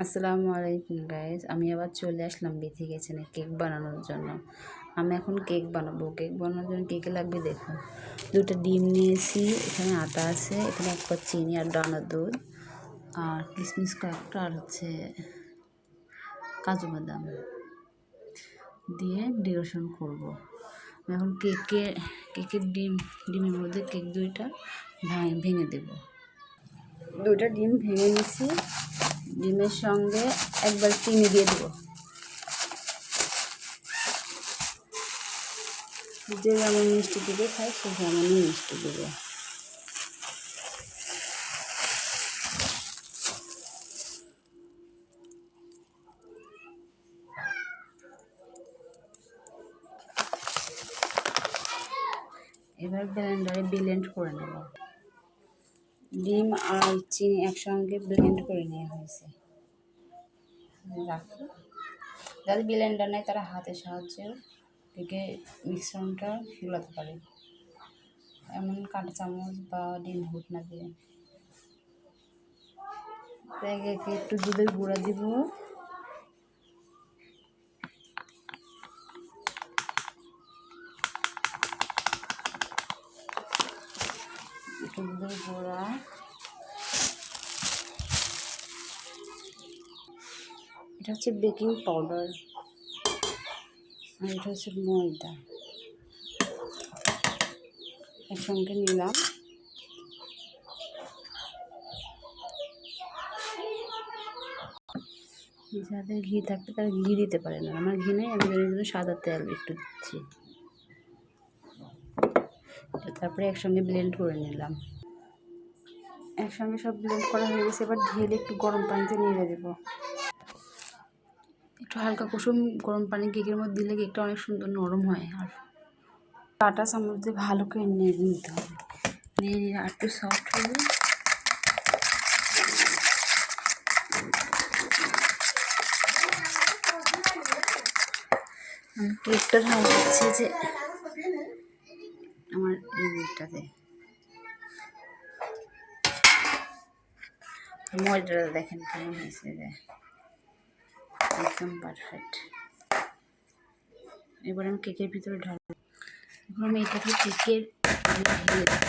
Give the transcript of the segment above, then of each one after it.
আসসালামু আলাইকুম গাইজ, আমি আবার চলে আসলাম বিথি কিচেনে কেক বানানোর জন্য। আমি এখন কেক বানাবো। কেক বানানোর জন্য কী কী লাগবে দেখুন। দুটো ডিম নিয়েছি, এখানে আটা আছে, এখানে 1 কাপ চিনি আর দানার দুধ আর কিশমিশ কয়েকটা আর কাজু বাদাম দিয়ে ডেকোরেশন করব। আমি এখন কেকের ডিমের মধ্যে কেক দুইটা ভেঙে দেব। দুইটা ডিম ভেঙে নিছি, ডিমের সঙ্গে একবার চিনি দিয়ে দেবো। যে যেমন মিষ্টি দিতে খাই সে যেমনই মিষ্টি দেবো। এবার ব্লেন্ডারে ব্লেন্ড করে নেব। ডিম আর চিনি একসঙ্গে ব্লেন্ড করে নেওয়া হয়েছে। রাখি, যাদের ব্লেন্ডার নেই তারা হাতের সাহায্যে থেকে মিশ্রণটা গুলাতে পারে, এমন কাঁটা চামচ বা ডিম ঘুটনা দিয়ে। একটু দুধের গুঁড়া দিব, একটু দুধের গুঁড়া, এটা হচ্ছে বেকিং পাউডার আর এটা হচ্ছে ময়দা একসঙ্গে নিলাম। যাদের ঘি থাকতে তারা ঘি দিতে পারে না, আমার ঘি নেই, আমি জন্য সাদা তেল একটু দিচ্ছি। তারপরে একসঙ্গে ব্লেন্ড করে নিলাম। একসঙ্গে সব ব্লেন্ড করা হয়ে গেছে। এবার ঢেলে একটু গরম পানিতে নেড়ে দেবো। একটু হালকা কুসুম গরম পানি কেকের মধ্যে দিলে কেকটা অনেক সুন্দর নরম হয়। আর কাঁটা চামচ দিয়ে ভালো করে নেড়ে নিতে হবে, নেড়ে আর একটু সফট হবে। কেকটা ঢাল দিচ্ছি যে আমার এইটাতে ময়দাটা দেখেন কেমন হয়েছে, যে একদম পারফেক্ট। এবার আমি কেকের ভিতরে ঢালবো। এখন আমি এটাকে কেকের ঢেলে দেবো।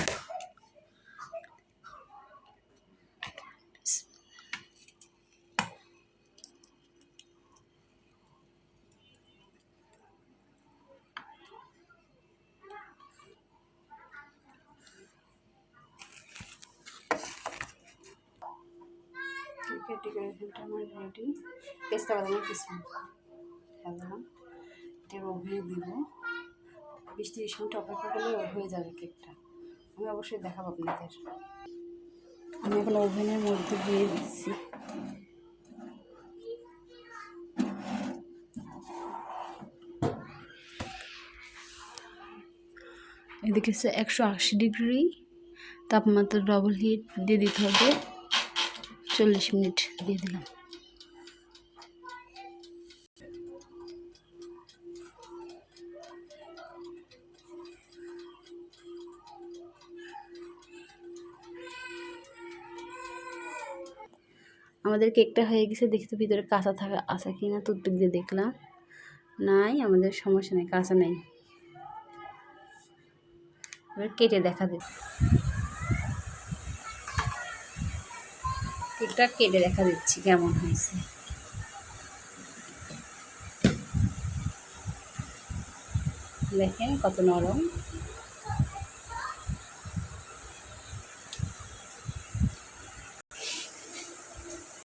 কেকের ডেকোরেশনটা আমার রেডি। পেস্তা বাদামের কিশমিশ ঢাললাম, এটা ওভেনে দিব। 20-30 মিনিট অপেক্ষা করলে হয়ে যাবে কেকটা। আমি অবশ্যই দেখাবো আপনাদের। আমি এখন ওভেনের মধ্যে দিয়ে দিচ্ছি। এদিকে 180 ডিগ্রি তাপমাত্রা ডবল হিট দিয়ে দিতে হবে। 40 মিনিট দিয়ে দিলাম। আমাদের কেকটা হয়ে গেছে। দেখতে ভিতরে কাঁচা থাকা আছে কি না টুথপিক দিয়ে দেখলাম, নাই, আমাদের সমস্যা নেই, কাঁচা নেই। এবার কেটে দেখা দিই, কেকটা কেটে দেখা দিচ্ছি কেমন হয়েছে। দেখেন কত নরম।